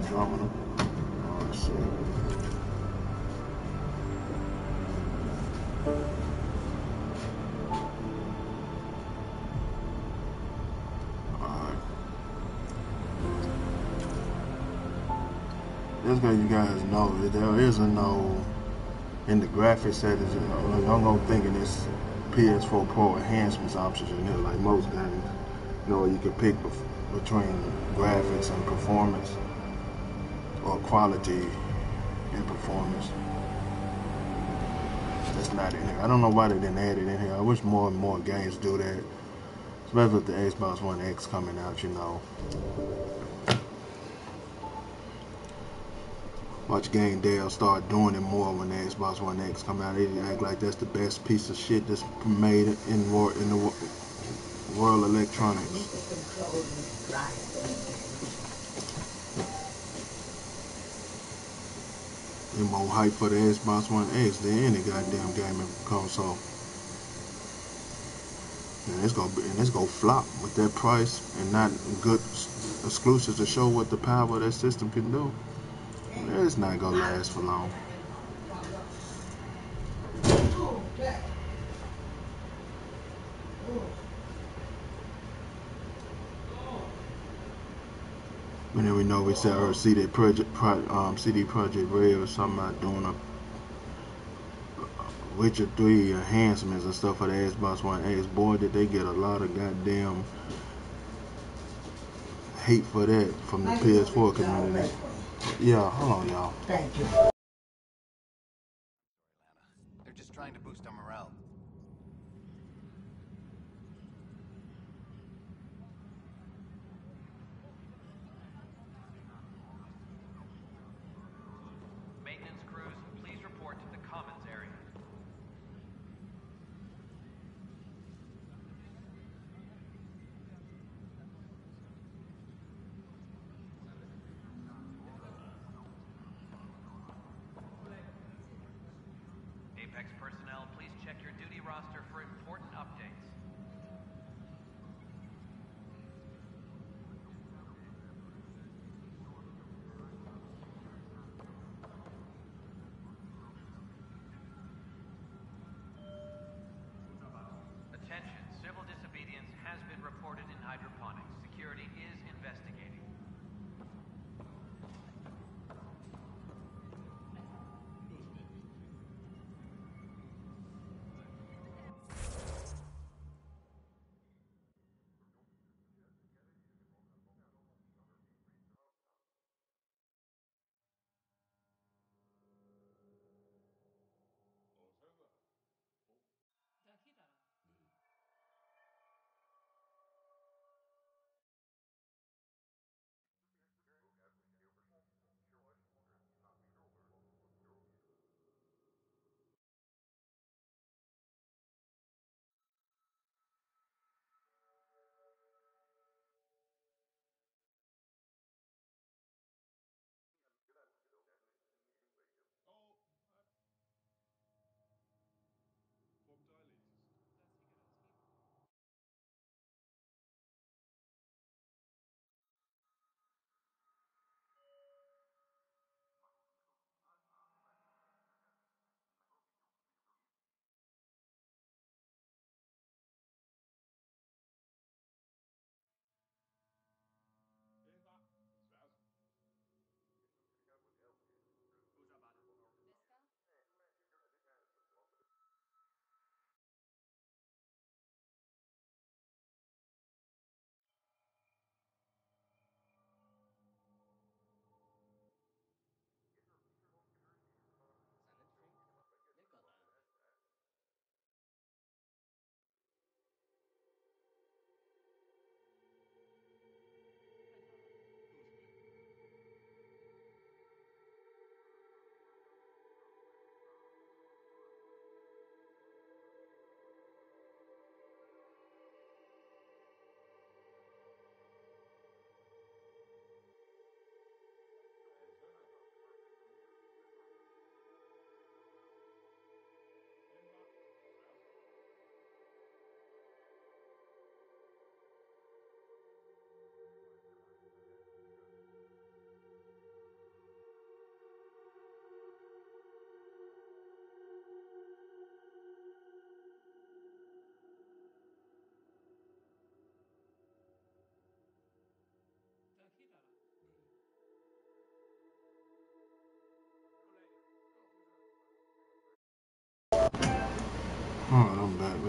Andromeda. Oh shit. Alright. Just so you guys know, there is a no in the graphics settings. Don't go thinking it's PS4 Pro enhancements options in here like most games. You know, you can pick between graphics and performance, or quality and performance. That's not in here. I don't know why they didn't add it in here. I wish more and more games do that, especially with the Xbox One X coming out. You know, watch Game Dale start doing it more when the Xbox One X come out. They act like that's the best piece of shit that's made in the world of electronics. They're more hype for the Xbox One X than any goddamn gaming console. And it's gonna flop with that price and not good exclusives to show what the power of that system can do. It's not gonna last for long. And then we know we said our CD Projekt Red or something about doing a Witcher 3 enhancements and stuff for the Xbox One X. Boy, did they get a lot of goddamn hate for that from the PS4 community. Yeah, hold on, y'all. Thank you. They're just trying to boost our morale. Maintenance crews, please report to the commons area.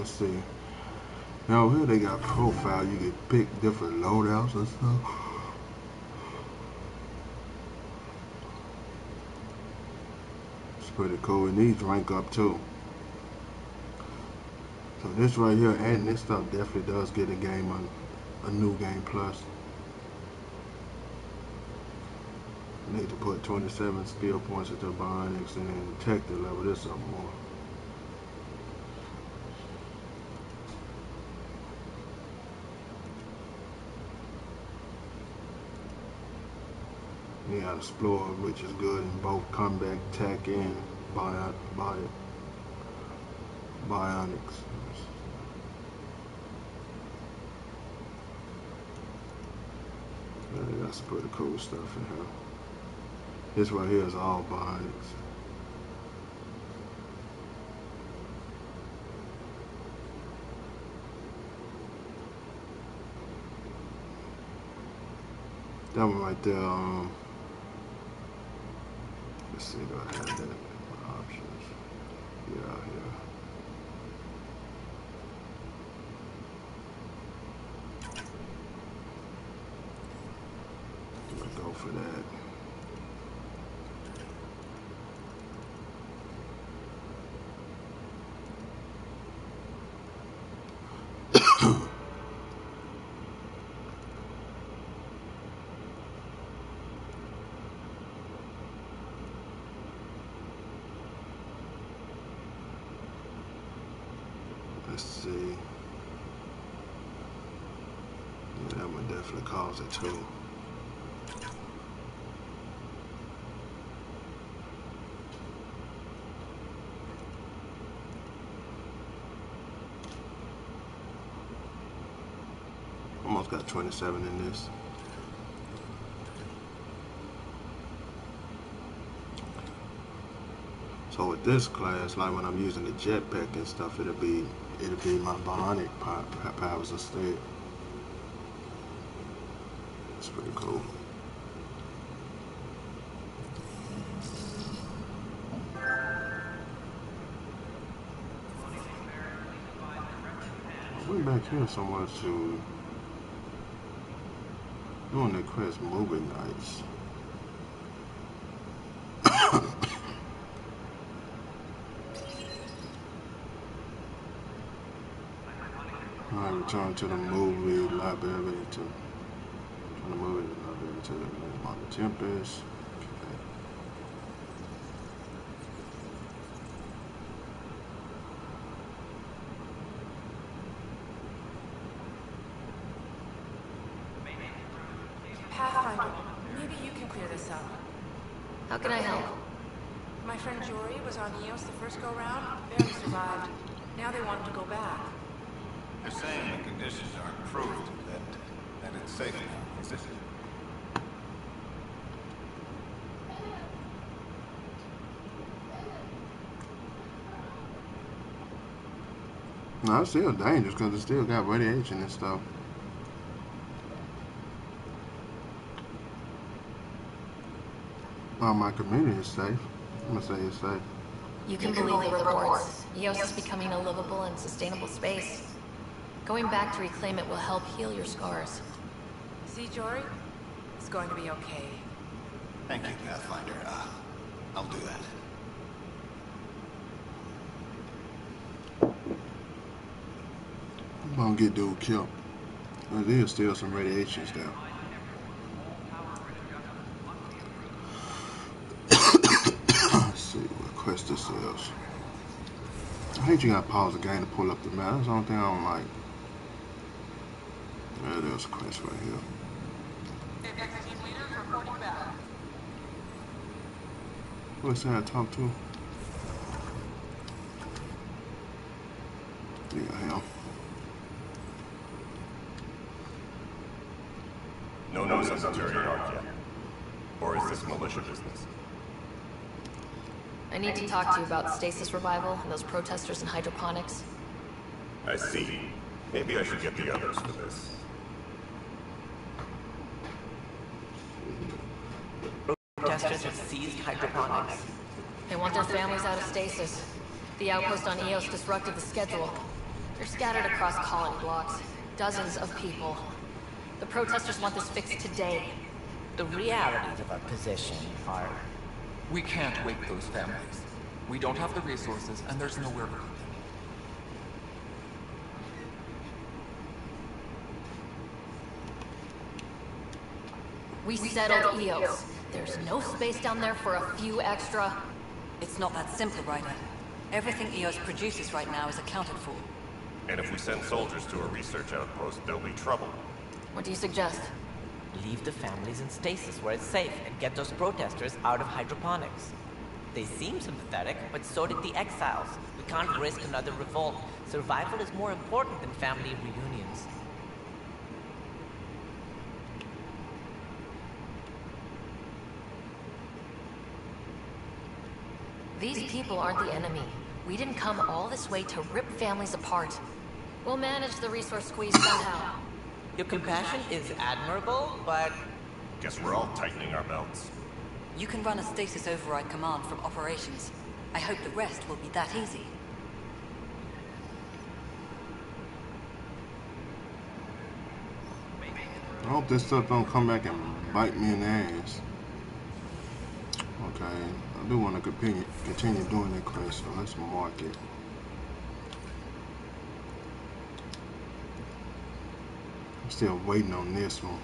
let's see. Now here they got profile. You can pick different loadouts and stuff. It's pretty cool. And these rank up too. So this right here, adding this stuff definitely does get a game a new game plus. Need to put 27 skill points into bionics and detective level this up more. You got Explorer, which is good in both combat, tech, and bionics. Yeah, that's pretty cool stuff in here. This right here is all bionics. That one right there, let's see, do I have that? Options. Yeah, here. Let's go for that. Let's see. Yeah, that one definitely calls it too. Almost got 27 in this. So with this class, like when I'm using the jetpack and stuff, it'll be my bionic powers instead. It's pretty cool. I went back here somewhere to doing the quest movie nights. I returned to the movie library to the Tempest. Okay. Pathfinder, maybe you can clear this up. How can I help? My friend Jory was on EOS the first go-round, barely survived. Now they want him to go back. They're saying the conditions are improved, that it's safe now, is it? No, it's still dangerous because it still got radiation and stuff. Well, my community is safe. I'm gonna say it's safe. You can believe the reports. EOS is becoming a livable and sustainable space. Going back to reclaim it will help heal your scars. See, Jory? It's going to be okay. Thank you, Pathfinder. I'll do that. I'm gonna get dude killed. There's still some radiations there. Let's see what quest this is. I hate you gotta pause the game to pull up the map. That's the only thing I don't like. Yeah, there's a quest right here. What's that I talk to? Yeah, hell. No news on Centurion Arc yet. Or is this militia business? I need to talk to you about stasis revival and those protesters in hydroponics. I see. Maybe I should get the others for this. Protesters have seized hydroponics. They want their families out of stasis. The outpost on EOS disrupted the schedule. They're scattered across colony blocks. Dozens of people. The protesters want this fixed today. The realities of our position are... We can't wake those families. We don't have the resources, and there's nowhere to put them. We settled EOS. There's no space down there for a few extra... It's not that simple, Ryder. Everything EOS produces right now is accounted for. And if we send soldiers to a research outpost, there'll be trouble. What do you suggest? Leave the families in stasis where it's safe and get those protesters out of hydroponics. They seem sympathetic, but so did the exiles. We can't risk another revolt. Survival is more important than family reunions. These people aren't the enemy. We didn't come all this way to rip families apart. We'll manage the resource squeeze somehow. Your compassion is admirable, but... Guess we're all tightening our belts. You can run a stasis override command from operations. I hope the rest will be that easy. I hope this stuff don't come back and bite me in the ass. Okay, I do want to continue doing that quest, so let's mark it. I'm still waiting on this one.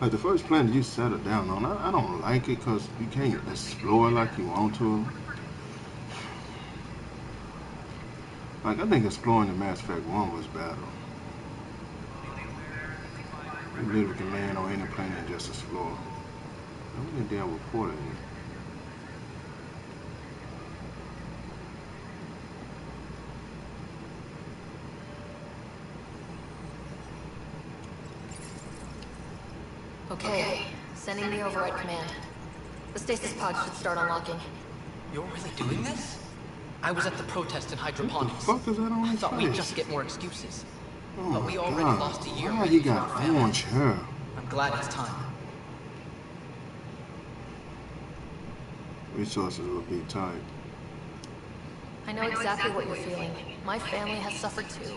Like the first planet you settle down on, I don't like it because you can't explore like you want to. Like I think exploring the Mass Effect 1 was better. You literally can land on any planet and just explore. I'm gonna damn report it. Okay, sending the override command. The stasis pod should start unlocking. You're really doing this? I was at the protest in hydroponics. What the fuck is that on I his thought we'd face? just get more excuses. Oh But we my already God. lost a year. Why waiting you for got our family. orange hair? I'm glad it's time. Resources will be tight. I know exactly what you're feeling. My family has suffered too.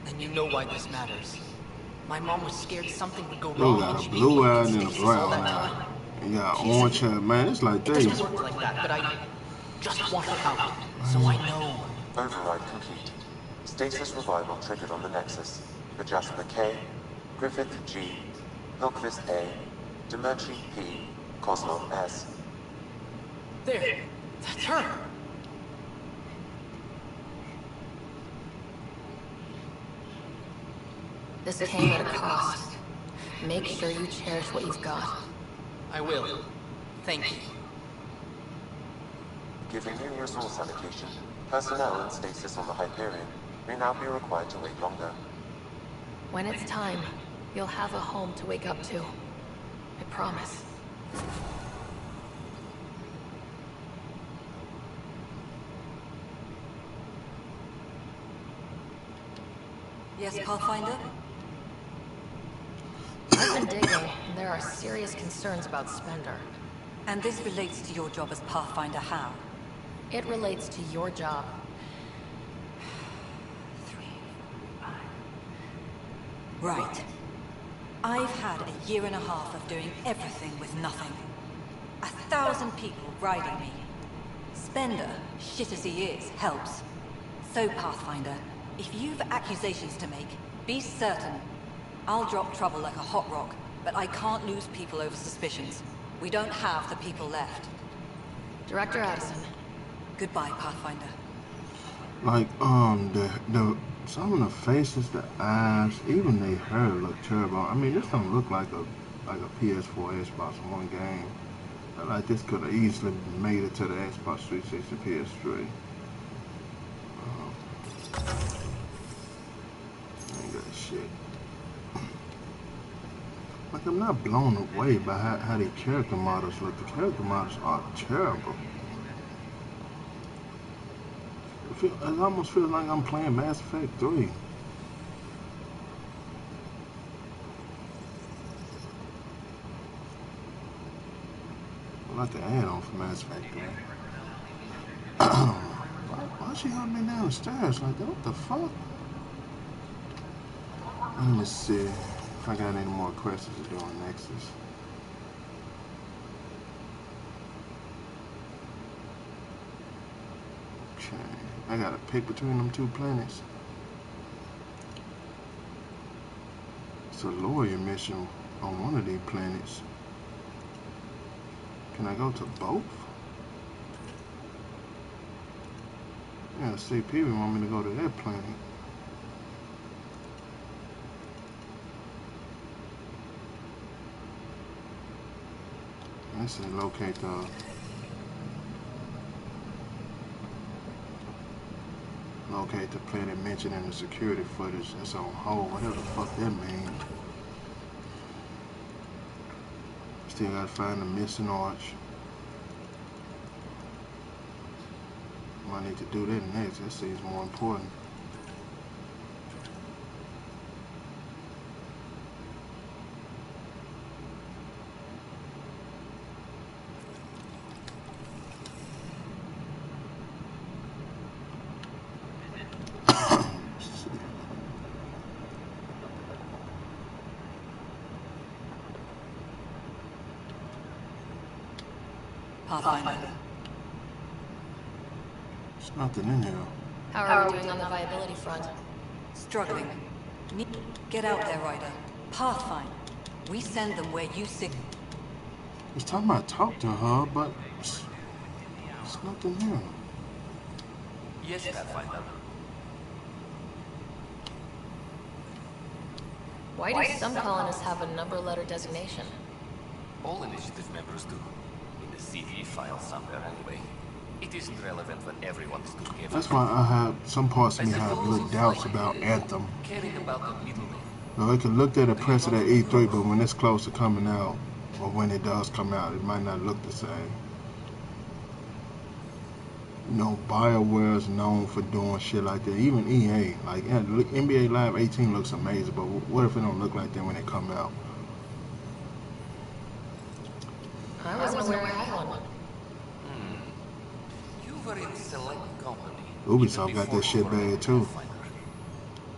And you know why this matters. My mom was scared something would go You wrong. got when a she blue knew eye what and a stasis brown all that eye. time. You got orange hair, man. It's like It they. doesn't work like that, but I just want her out, so I know. Override complete. Stasis revival triggered on the Nexus. Jasper K, Griffith G, Hilquist A, Demerchi P, Kozlov S. There, that's her. This came at a cost. Make sure you cherish what you've got. I will. Thank you. Given new resource allocation, personnel in stasis on the Hyperion may now be required to wait longer. When it's time, you'll have a home to wake up to. I promise. Yes, Pathfinder? I've been digging, and there are serious concerns about Spender. And this relates to your job as Pathfinder how? It relates to your job. 3, 4, 5. Right. I've had a year and a half of doing everything with nothing. 1,000 people riding me. Spender, shit as he is, helps. So, Pathfinder, if you've accusations to make, be certain. I'll drop trouble like a hot rock, but I can't lose people over suspicions. We don't have the people left. Director Addison. Goodbye, Pathfinder. Like the some of the faces, the eyes, even the hair look terrible. I mean, this don't look like a PS4 Xbox One game. Like this could have easily made it to the Xbox 360 PS3. Ain't got shit. Like I'm not blown away by how the character models look. The character models are terrible. It almost feels like I'm playing Mass Effect 3. I like the add-on for Mass Effect 3. Why she helping me down the stairs like that? What the fuck? Let me see if I got any more questions to do on Nexus. Okay, I gotta pick between them two planets. It's a lawyer mission on one of these planets. Can I go to both? Yeah, CP want me to go to that planet. Let's say locate the planet mentioned in the security footage that's on hold. Whatever the fuck that means. Still gotta find the missing arch. Might need to do that next. That seems more important. Pathfinder. There's nothing in here. How are we doing on the viability front? Struggling. Get out there, Ryder. Pathfinder. We send them where you sit. It's time I talk to her, but there's nothing here. Yes, Pathfinder. Why do some colonists have a number letter designation? All initiative members do. In the CV file somewhere anyway. It isn't relevant when everyone is together. That's why I have some parts of me have little doubts about Anthem. Caring about the middleman. Now, it can look at a precedent E3, but when it's close to coming out, or when it does come out, it might not look the same. You know, BioWare is known for doing shit like that. Even EA, like NBA Live 18 looks amazing, but what if it don't look like that when it come out? I wasn't aware I had one. You were in select company. Ubisoft got that shit bad too.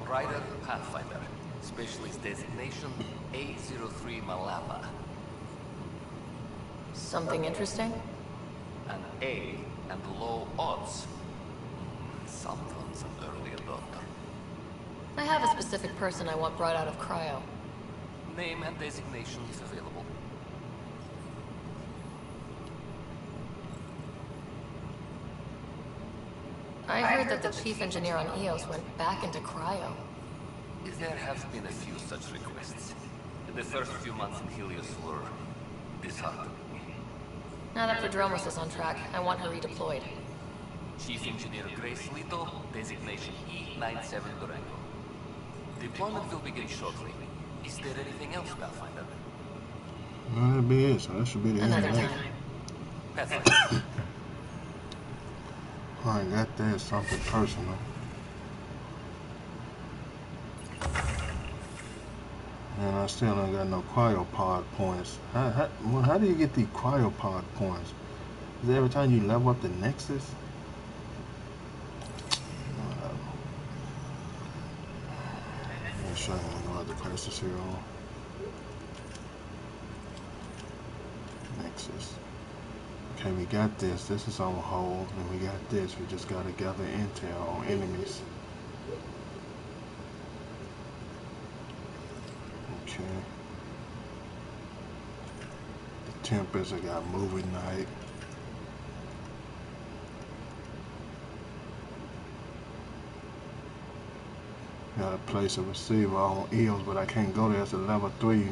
Ryder Pathfinder. Specialist designation A03 Malapa. Something interesting? An A and low odds. Sometimes an early adopter. I have a specific person I want brought out of cryo. Name and designation if available. I heard that the chief engineer on EOS went back into cryo. There have been a few such requests. The first few months in Helios were disheartening. Now that Prodromos is on track, I want her redeployed. Chief Engineer Grace Lito, designation E97 Durango. Deployment will begin shortly. Is there anything else, Pathfinder? No, that'd be it, so that should be the end of Another that. time. Pathfinder. Alright, that there's something personal. And I still ain't got no cryopod points. How do you get the cryopod points? Is it every time you level up the Nexus? Let me show you no other questions here on Nexus. Okay, we got this. This is on hold. And we got this. We just gotta gather intel on enemies. Okay. The Tempest, I got movie night. Got a place a receiver on EOS, but I can't go there. It's a level 3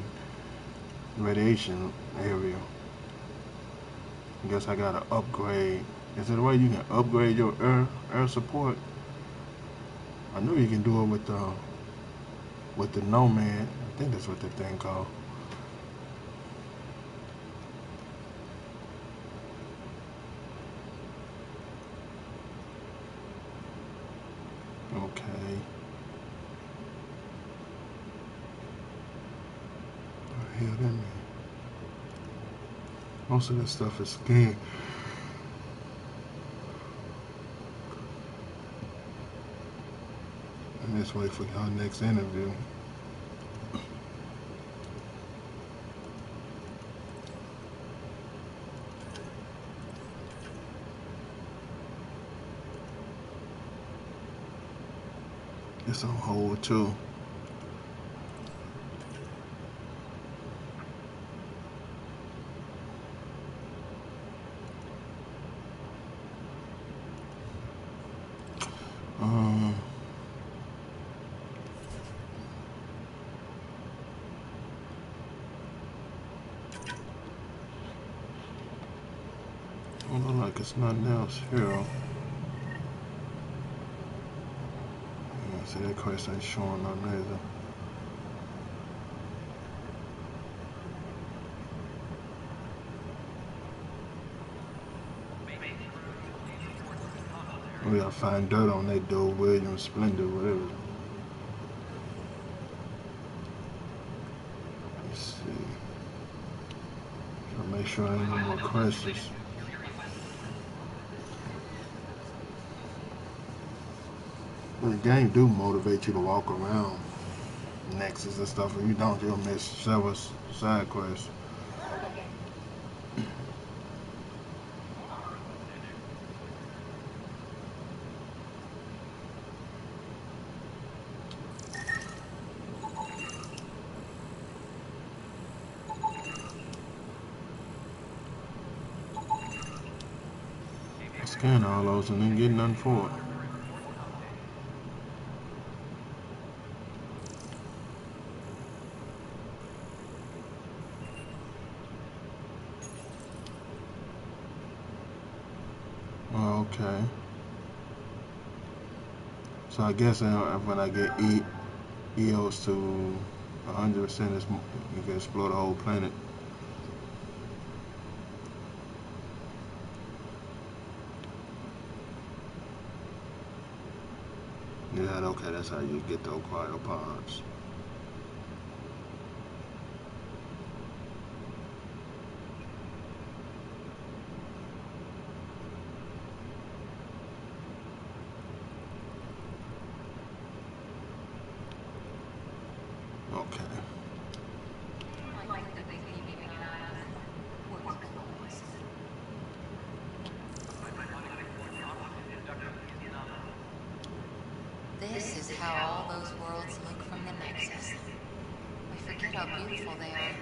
radiation area. I guess I gotta upgrade. Is there a way you can upgrade your air support? I know you can do it with the Nomad. I think that's what the thing called. Okay. What the hell that mean? Most of this stuff is scanned. Let's wait for our next interview. It's on hold too. Look like it's nothing else here. Yeah, see that quest ain't showing nothing either. We gotta find dirt on that door, William Splendor, whatever. Let's see. Trying to make sure I ain't no more questions. The game do motivate you to walk around Nexus and stuff. If you don't, you'll miss several side quests. Scan all those and then get nothing for it. Okay. So I guess when I get EOS to 100%, you can explore the whole planet. Yeah, okay, that's how you get the acquired pods. Okay. This is how all those worlds look from the Nexus. I forget how beautiful they are.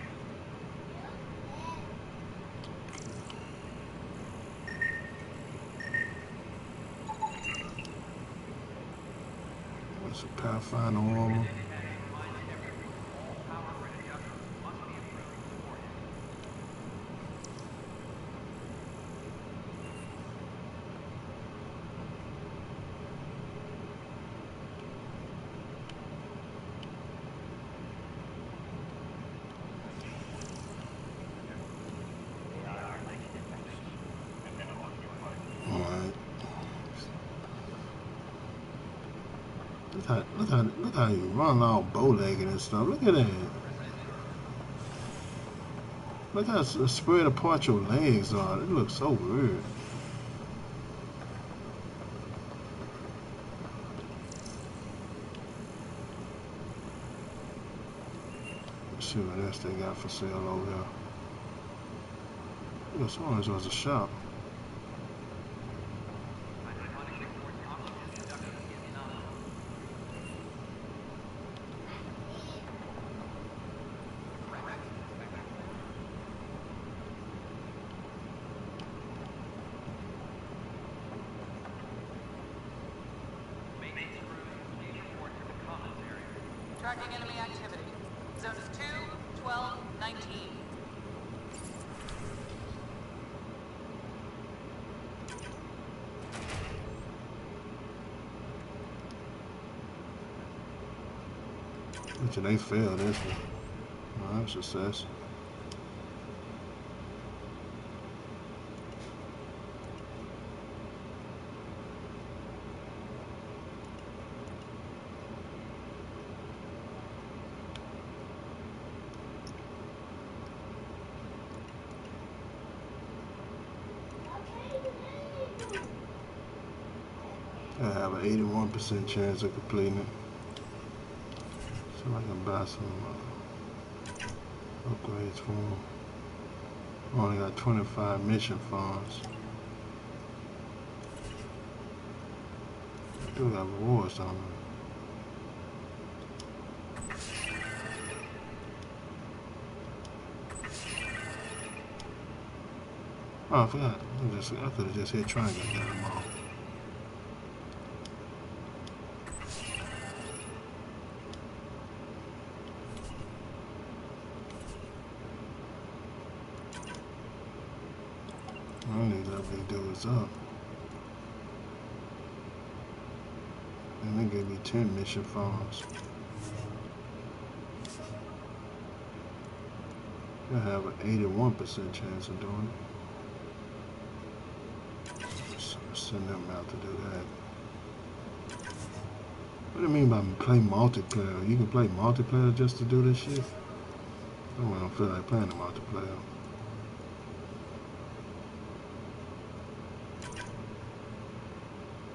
What's a Pathfinder armor? Look how you run all bow-legged and stuff. Look at that. Look how spread apart your legs are. It looks so weird. Let's see what else they got for sale over here. Yeah, as long as there's a shop. Tracking enemy activity. Zones 2, 12, 19. Which they failed this one. Well, that's success. I have an 81% chance of completing it. feel like I can buy some upgrades for them. Only got 25 mission funds. I do got rewards on them. Oh, I forgot. I could have just hit triangle and got them all. I need to let these dudes up. And they gave me 10 mission funds. I have an 81% chance of doing it. So send them out to do that. What do you mean by play multiplayer? You can play multiplayer just to do this shit? I don't feel like playing the multiplayer.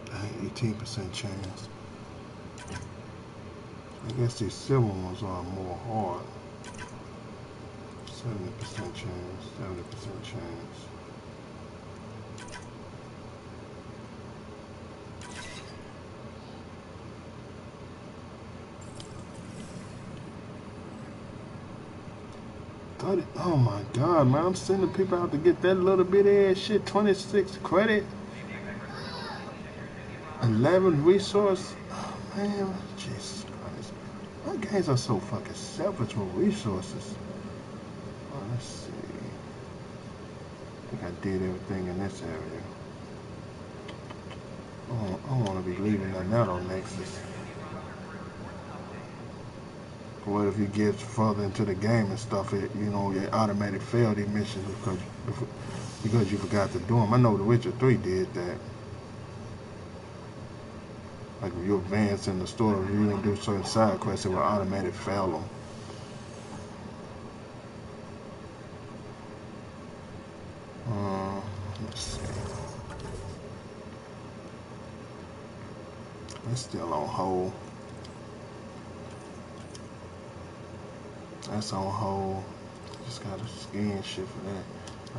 Dang, 18% chance. I guess these silver ones are more hard. 70% chance, 70% chance. Oh my god, man, I'm sending people out to get that little bit of ass shit. 26 credit, 11 resource. Oh man, Jesus Christ. My games are so fucking selfish with resources. Oh, let's see. I think I did everything in this area. I don't want to be leaving nothing out on Nexus. What if you get further into the game and stuff, it automatically fail these missions because you forgot to do them. I know The Witcher 3 did that. Like if you advance in the story, if you didn't do certain side quests, it will automatically fail them. Let's see. It's still on hold. That's on hold. Just gotta scan shit for that.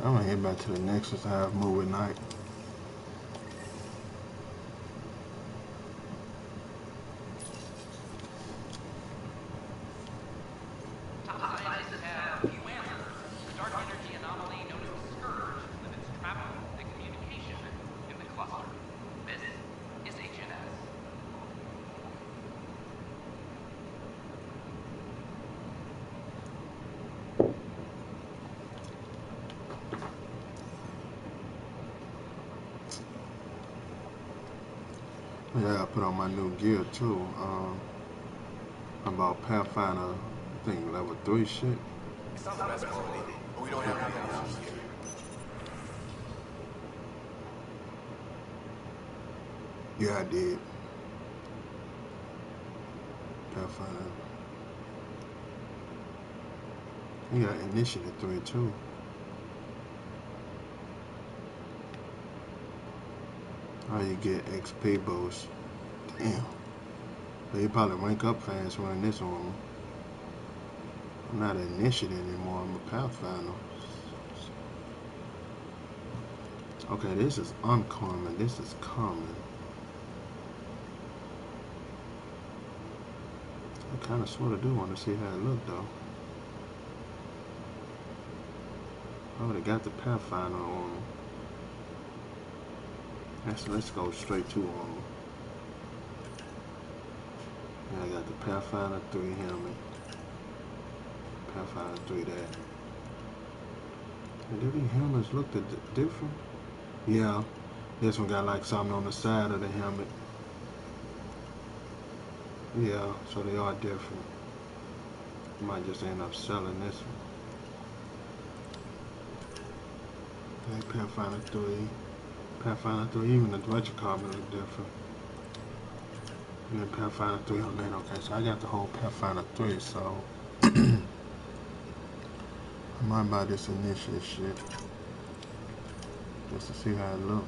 I'm gonna head back to the Nexus. I have movie night. Yeah, I put on my new gear too. About Pathfinder, I think level 3 shit. It's not the best quality, but we don't have any options here. Yeah, I did. Pathfinder. You got Initiative 3 too. Oh, you get XP boost. Damn. So you probably rank up fast running this on. I'm not an Initiative anymore, I'm a Pathfinder. Okay, this is uncommon, this is common. I kinda sorta do want to see how it look though. I already got the Pathfinder on. Let's go straight to I got the Pathfinder 3 helmet. Pathfinder 3 there. And do these helmets look different? Yeah. This one got like something on the side of the helmet. Yeah, so they are different. Might just end up selling this one. Okay, Pathfinder 3. Pathfinder 3, even the Adventure carbon look different. And then Pathfinder 3 on that. Okay, so I got the whole Pathfinder 3, so I might buy this Initiative shit. Just to see how it look.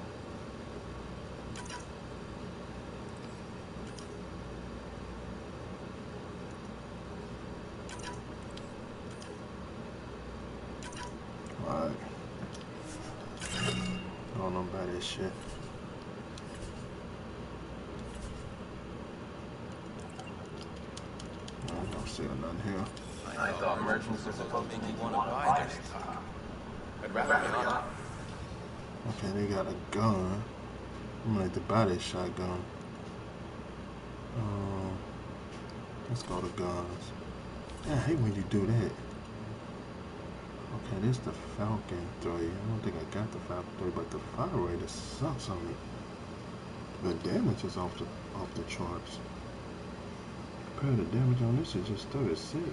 shit. I don't see nothing here. I thought merchants were supposed to make you want to buy their stock. I'd rather be honest. Okay, they got a gun. I'm gonna have to buy this shotgun. Let's go to guns. Yeah, I hate when you do that. Okay, this is the Falcon 3. I don't think I got the Falcon 3, but the fire rate sucks on it. The damage is off the charts. Compared to damage on this is just 36.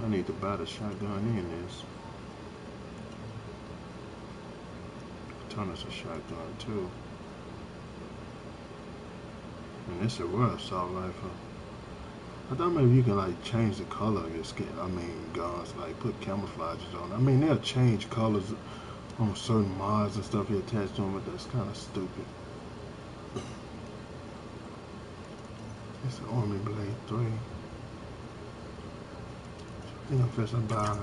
I need to buy the shotgun in this. Ton is a shotgun too. And this is a real assault rifle. I thought maybe you can like change the color of your skin. I mean guns, like put camouflages on. I mean they'll change colors on certain mods and stuff you attach to them, but that's kind of stupid. It's an Army Blade 3. I think I'm fixing to buy.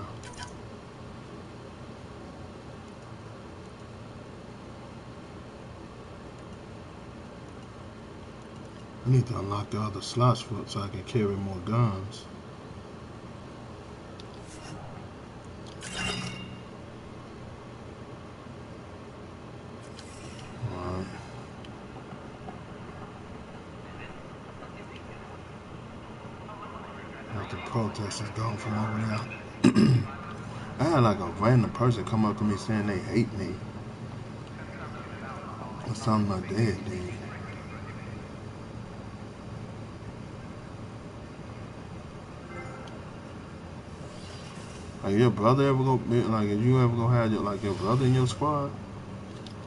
I need to unlock the other slots for it so I can carry more guns. Alright. Like the protesters gone from over there. I had like a random person come up to me saying they hate me. Or something my dad did. Like your brother ever go like if you ever gonna have your brother in your squad?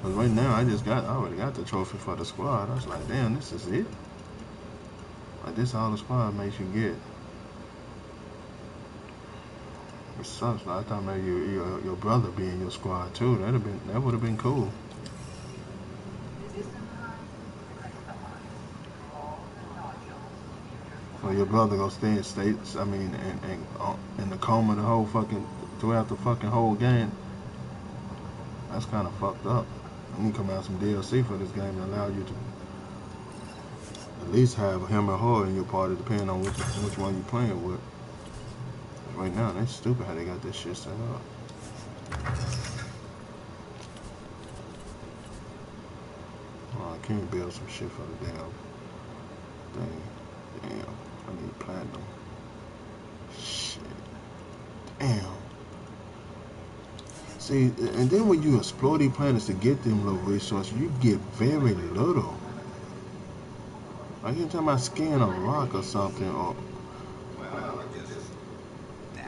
Cause right now I already got the trophy for the squad. I was like, damn, this is it. Like this all the squad mates you get. It sucks. Like, I thought maybe your brother be in your squad too. That would have been cool. Or your brother go stay in states. I mean, in the coma throughout the fucking whole game. That's kind of fucked up. You come out some DLC for this game that allow you to at least have him or her in your party, depending on which one you're playing with. Right now, that's stupid how they got this shit set up. Oh, I can't build some shit for the damn thing. Damn, I need platinum. Shit. Damn. See, and then when you explore these planets to get them little resources, you get very little. Like every time I scan a rock or something, or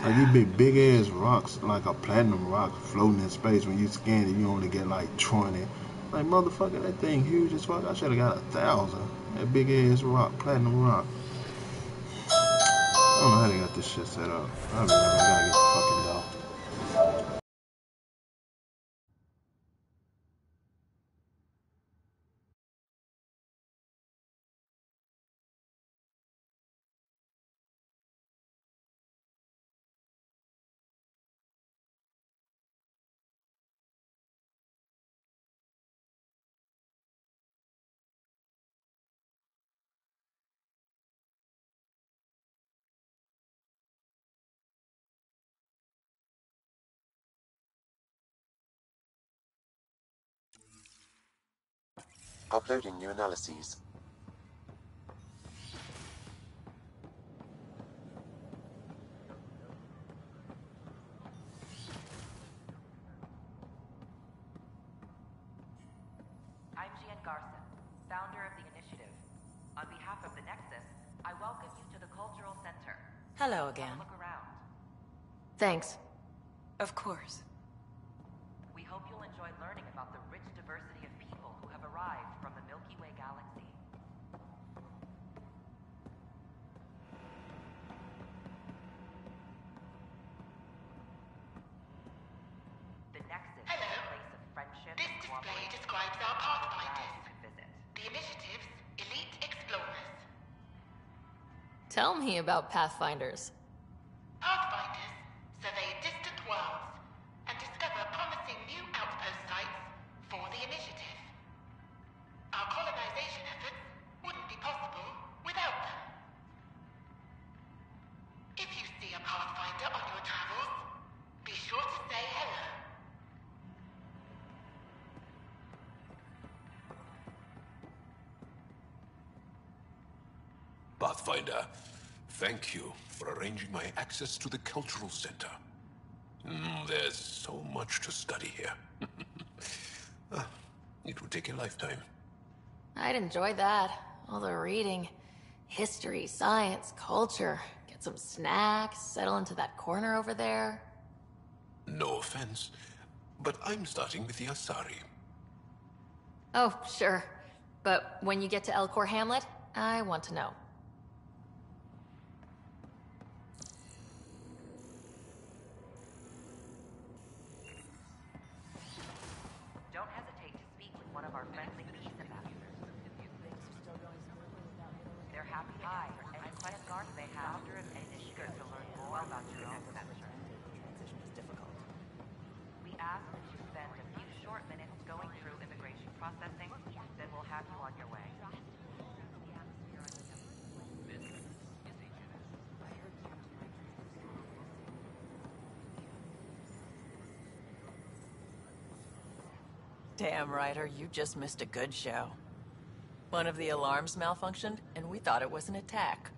like these big ass rocks, like a platinum rock floating in space. When you scan it, you only get like 20. Like motherfucker, that thing huge as fuck. I should have got 1,000. That big ass rock, platinum rock. I don't know how they got this shit set up. I gotta get the fucking dough. Uploading new analyses. I'm Gian Garson, founder of the initiative. On behalf of the Nexus, I welcome you to the Cultural Center. Hello again. Have a look around. Thanks. Of course. We hope you'll enjoy learning about the rich diversity of people who have arrived from the Milky Way galaxy. The Nexus is a place of friendship. This display describes our Pathfinders. The initiative's elite explorers. Tell me about Pathfinders. Pathfinders Pathfinder, thank you for arranging my access to the cultural center. There's so much to study here. It would take a lifetime. I'd enjoy that. All the reading. History, science, culture. Get some snacks, settle into that corner over there. No offense, but I'm starting with the Asari. Oh, sure. But when you get to Elcor Hamlet, I want to know. Don't hesitate to speak with one of our friendly peace ambassadors. They're happy to answer any questions they have after an initiative to learn more about your own adventure. We ask that you spend a few short minutes going through immigration processing, then we'll have you on your way. Damn, Ryder, you just missed a good show. One of the alarms malfunctioned, and we thought it was an attack.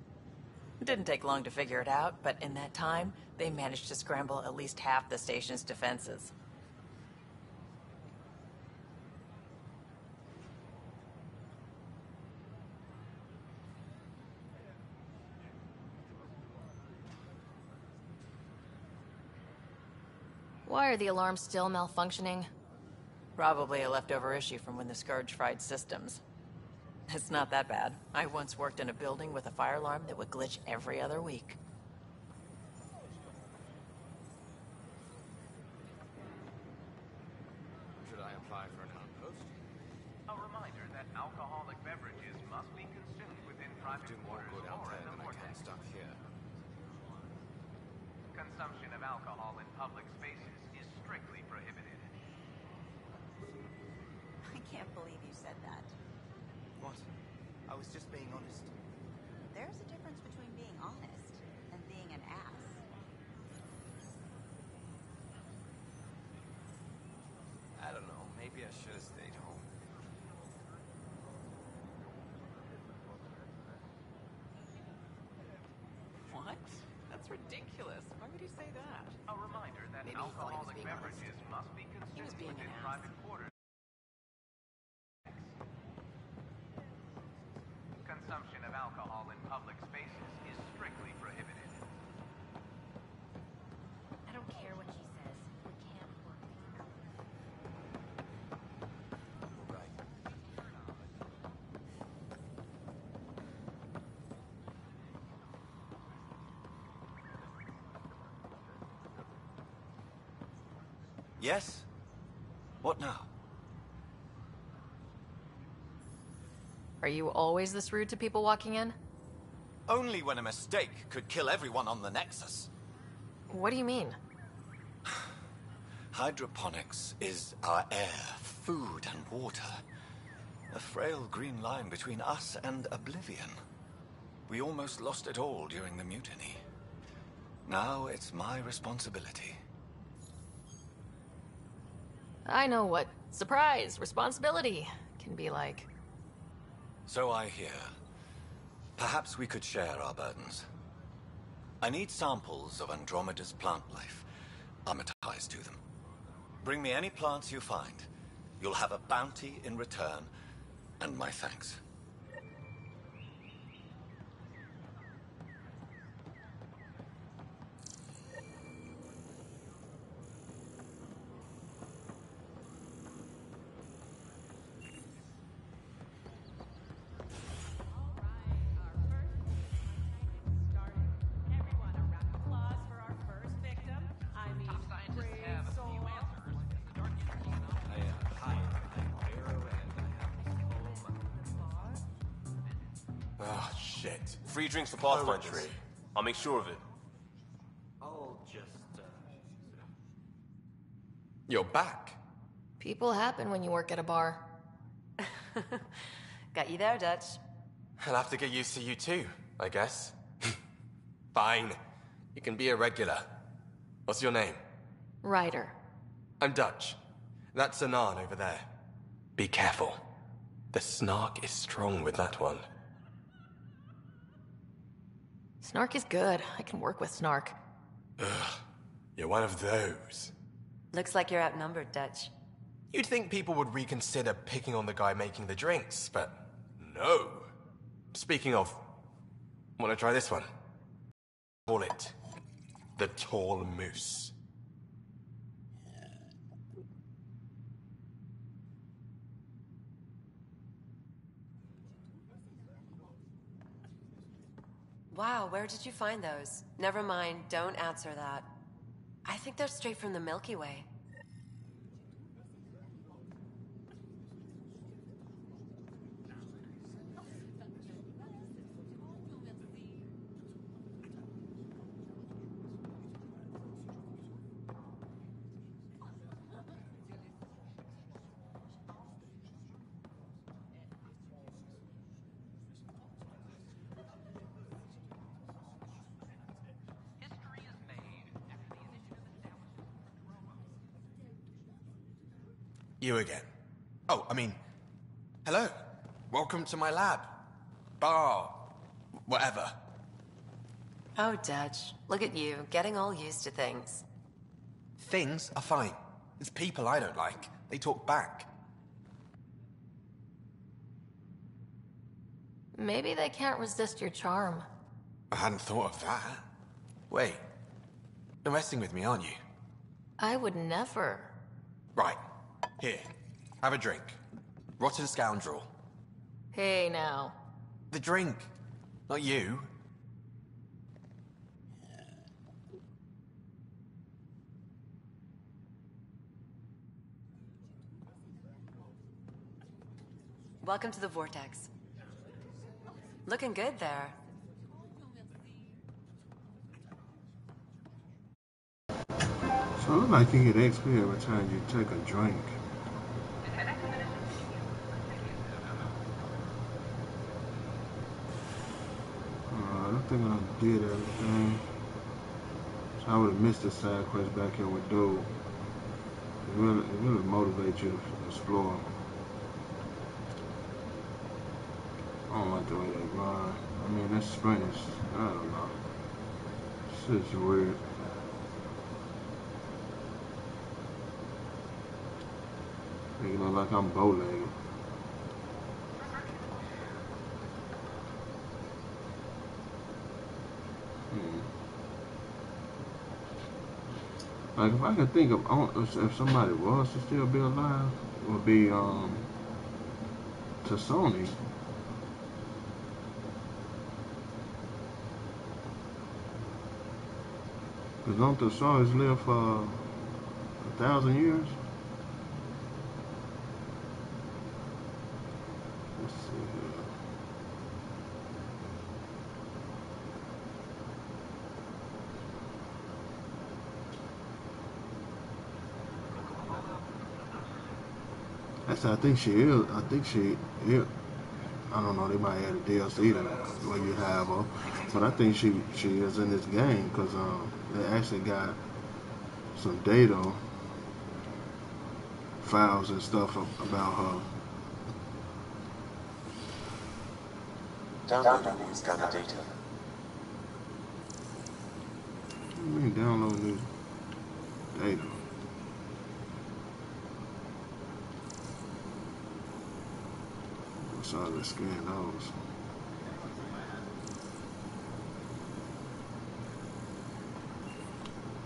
It didn't take long to figure it out, but in that time, they managed to scramble at least half the station's defenses. Why are the alarms still malfunctioning? Probably a leftover issue from when the Scourge fried systems. It's not that bad. I once worked in a building with a fire alarm that would glitch every other week. Should I apply for an outpost? A reminder that alcoholic beverages must be consumed within private Do more quarters good out or in there the than I can vortex. stuck here. Consumption of alcohol in public spaces is strictly prohibited. I can't believe you said that. What? I was just being honest. There's a difference between being honest and being an ass. I don't know. Maybe I should have stayed home. What? That's ridiculous. Why would you say that? A reminder that Maybe he thought he was alcoholic being honest. beverages must be He was consumed being within an ass. private quarters. Consumption of alcohol in public spaces is strictly prohibited. I don't care what she says. We can't work these out. Right. Yes? What now? Are you always this rude to people walking in? Only when a mistake could kill everyone on the Nexus. What do you mean? Hydroponics is our air, food, and water. A frail green line between us and oblivion. We almost lost it all during the mutiny. Now it's my responsibility. I know what surprise, responsibility can be like. So I hear. Perhaps we could share our burdens. I need samples of Andromeda's plant life, amortized to them. Bring me any plants you find. You'll have a bounty in return, and my thanks. Ah, shit. Free drinks for Pathfinders. I'll make sure of it. I'll just, You're back. People happen when you work at a bar. Got you there, Dutch. I'll have to get used to you too, I guess. Fine. You can be a regular. What's your name? Ryder. I'm Dutch. That's Anan over there. Be careful. The snark is strong with that one. Snark is good. I can work with Snark. Ugh, you're one of those. Looks like you're outnumbered, Dutch. You'd think people would reconsider picking on the guy making the drinks, but no. Speaking of, wanna try this one? Call it the Tall Moose. Wow, where did you find those? Never mind, don't answer that. I think they're straight from the Milky Way. You again. Oh, I mean, hello. Welcome to my lab. Bar. Whatever. Oh, Dutch, look at you, getting all used to things. Things are fine. It's people I don't like. They talk back. Maybe they can't resist your charm. I hadn't thought of that. Wait. You're messing with me, aren't you? I would never. Right. Here. Have a drink. Rotten scoundrel. Hey, now. The drink. Not you. Welcome to the Vortex. Looking good there. So it looks like you get XP every time you take a drink. I don't think I did everything. So I would have missed the side quest back here with Dude. It really motivates you to explore. I don't like the way they run. I mean, that sprint is, I don't know. It's just weird. Make it look like I'm bow-legged. Like, if I could think of if somebody was to still be alive, it would be to Sony. Because don't the Sonys live for 1,000 years? Let's see here. I think she is. I think she is. I don't know. They might add a DLC to where you have her, but I think she is in this game because they actually got some data files and stuff about her. Downloading new scanner data. What do you mean download new data? So I just scan those.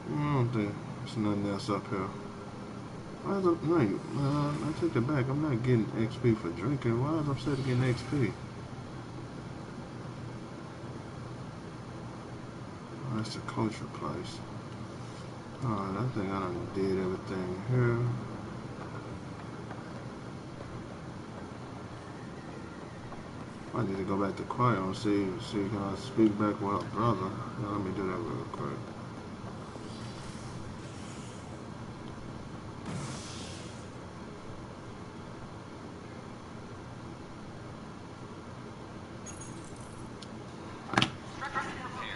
I don't think there's nothing else up here. Why is it, no, I take it back. I'm not getting XP for drinking. Why is I upset getting XP? Oh, that's the culture place. Alright, I think I done did everything here. I need to go back to Quiet and see can I speak back with her brother. Now, let me do that real quick.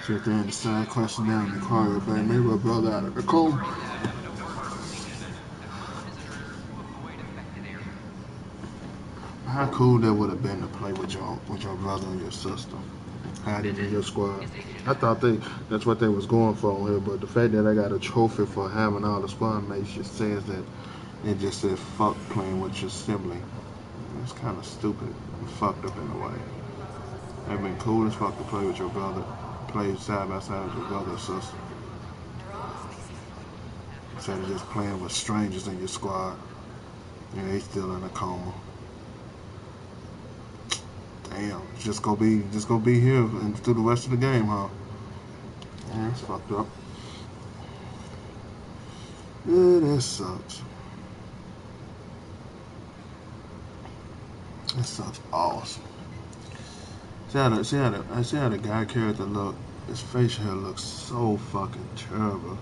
See if they're in the side question down in the car, but maybe my brother out of the cold. How cool that would have been to play with your brother and your sister. hiding in your squad. I thought that's what they was going for on here, but the fact that I got a trophy for having all the squad mates just says that it just says fuck playing with your sibling. It's kind of stupid and fucked up in a way. It'd been cool as fuck to play with your brother, play side by side with your brother or sister, instead of just playing with strangers in your squad. And they still in a coma. Damn, just go be here and through the rest of the game, huh? Yeah, it's fucked up. Yeah, that sucks. That sucks awesome. See how the guy character look. His facial hair looks so fucking terrible.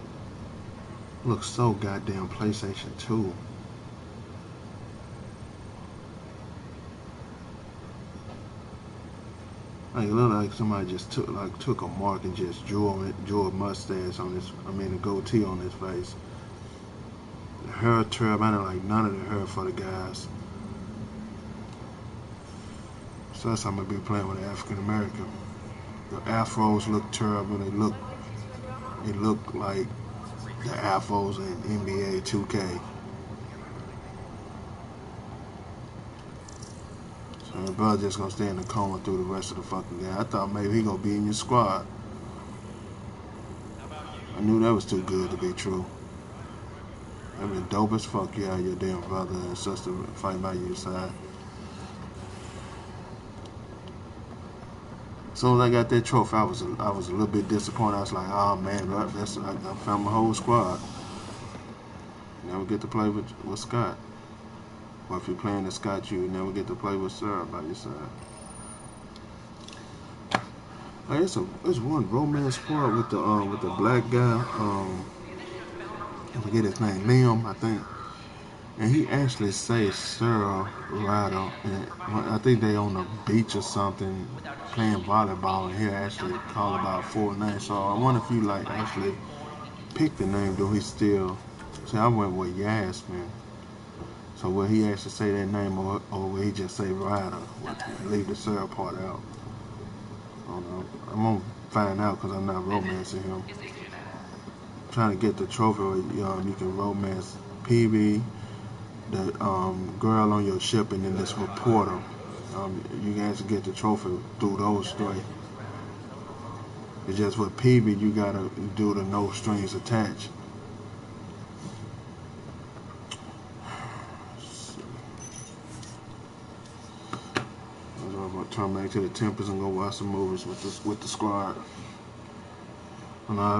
Looks so goddamn PlayStation 2. Like, it looked like somebody just took a mark and just drew a mustache on his, a goatee on his face. The hair terrible. I don't like none of the hair for the guys. So that's how I'm gonna be playing with African American. The afros look terrible. They look like the afros in NBA 2K. So the brother just gonna stay in the coma through the rest of the fucking game. I thought maybe he gonna be in your squad. I knew that was too good to be true. That'd been dope as fuck. You had your damn brother and sister fighting by your side. As soon as I got that trophy, I was a little bit disappointed. I was like, oh man, I found my whole squad. Never get to play with Scott. Or if you're playing as Scott, you never get to play with Sarah by your side. Hey, it's one romance part with the black guy. I forget his name, Liam, I think. And he actually says Sarah Ryder, and I think they on the beach or something playing volleyball, and he actually called about 4 names. So I wonder if you actually picked the name. Do he still? See, I went with Yasmin. So will he actually say that name, or will he just say Ryder? Leave the Sarah part out. I don't know. I'm gonna find out because I'm not romancing him. I'm trying to get the trophy where you can romance PB, the girl on your ship, and then this reporter. You can actually get the trophy through those three. It's just with PB you gotta do the no strings attached. I'm gonna turn back to the Tempest and go watch some movies with the squad. And I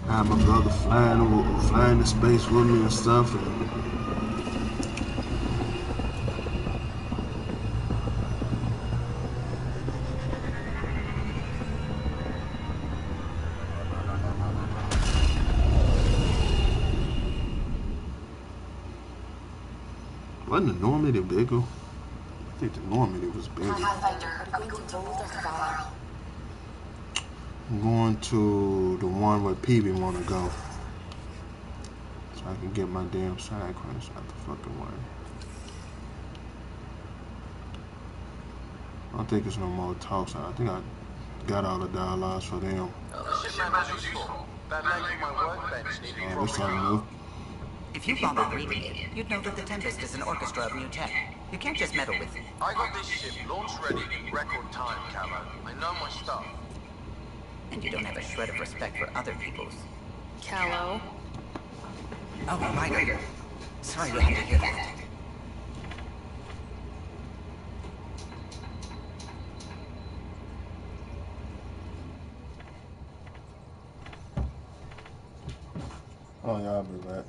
have my brother flying to space with me and stuff. Wasn't the Normandy bigger? I think the Normandy was bigger. I'm going to the one where PB want to go. So I can get my damn side quests out the fucking way. I don't think there's no more talks. I think I got all the dialogues for them. That's something new. If you bother reading it, you'd know that the Tempest is an orchestra of new tech. You can't just meddle with it. I got this ship launch ready in record time, Camo. I know my stuff. And you don't have a shred of respect for other people's. Callow. Oh, Ryder. Sorry you had to hear that. Oh yeah, I'll be back.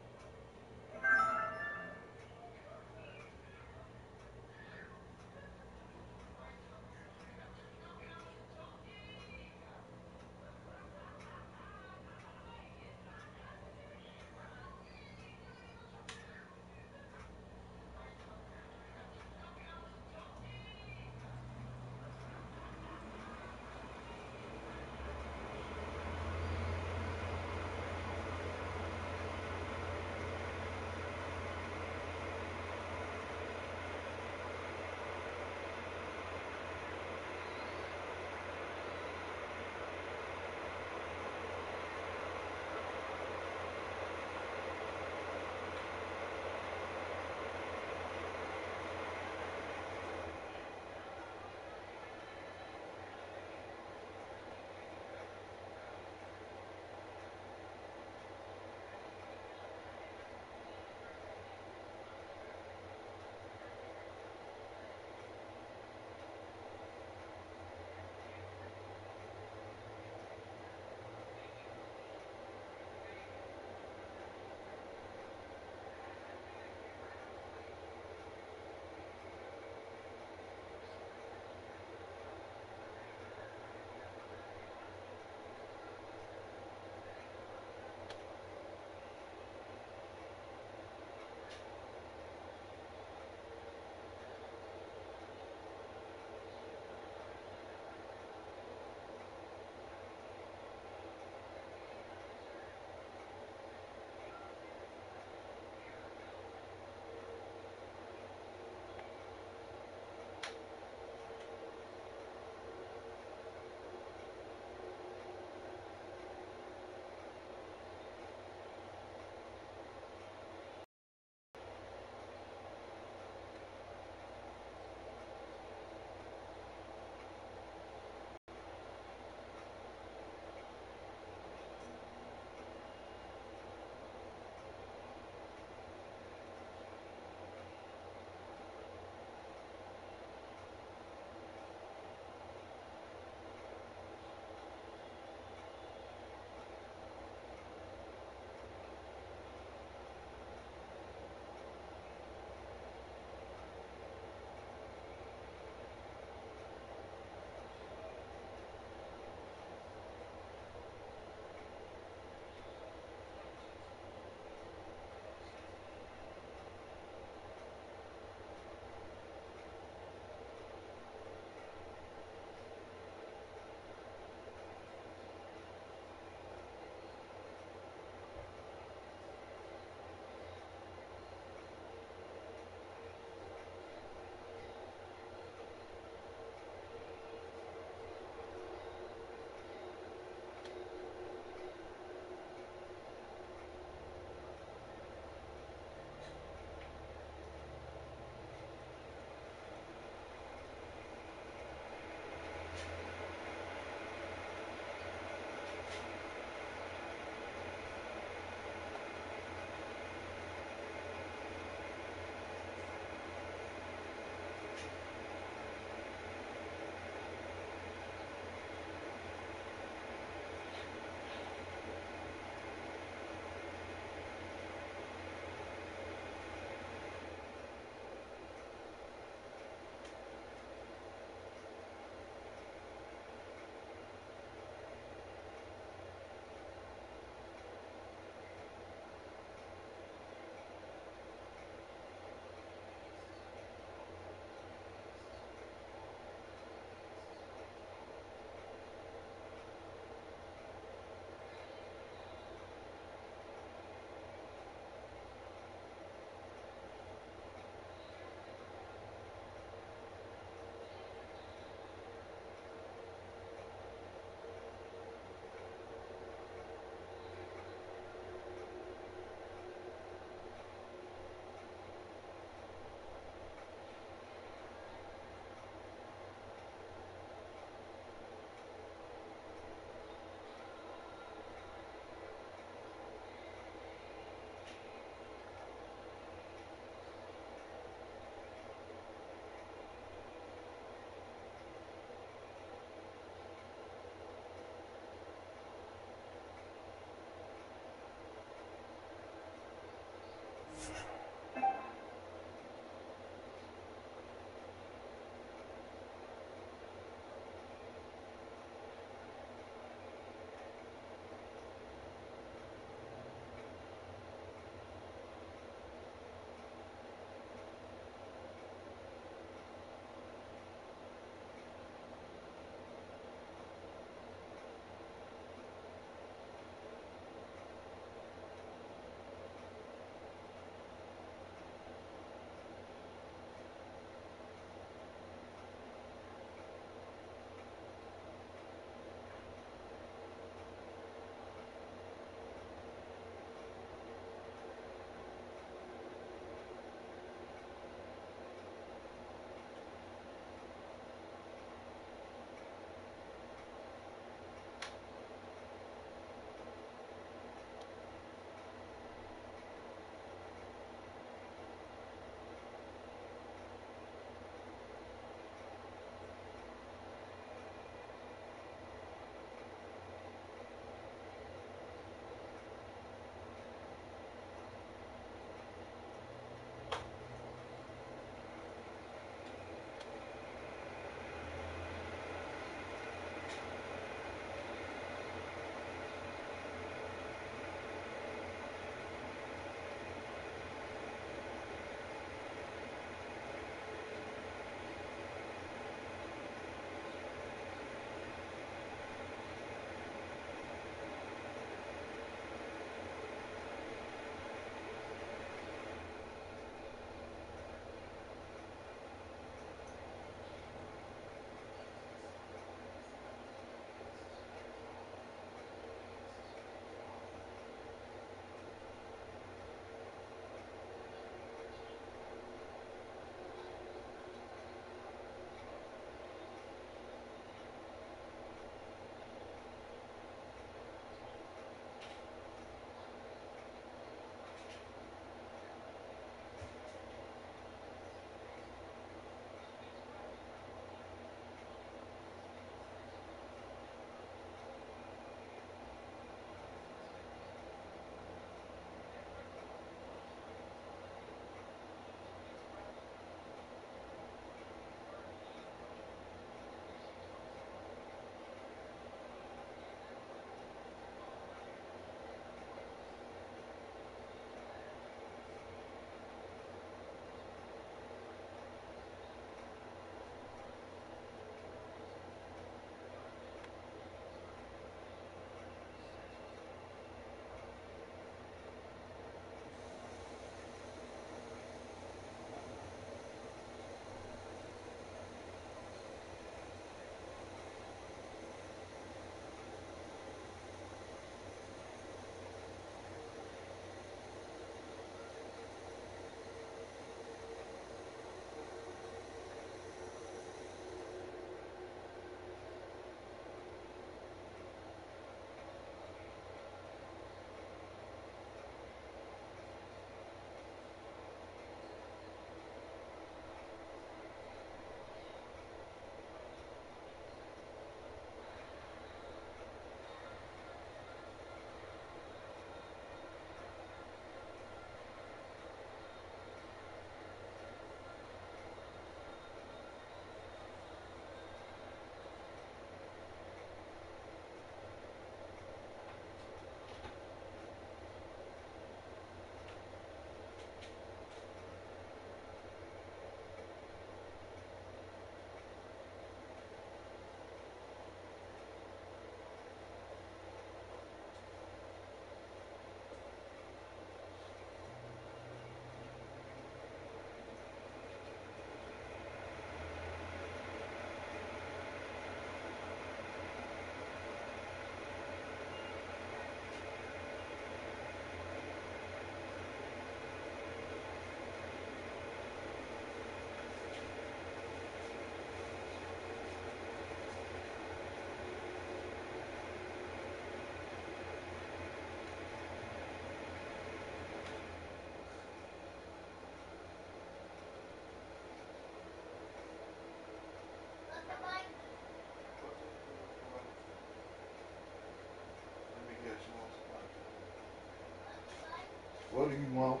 What do you want?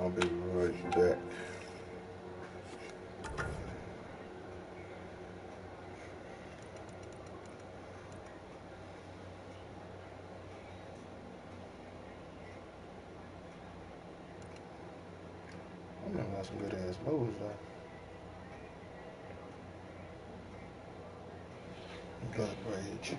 I'll be right back. I know that's some good ass moves though. Blood rage.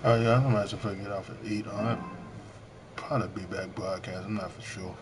Oh yeah, I'm gonna have to get off and eat. I'll probably be back broadcast. I'm not for sure.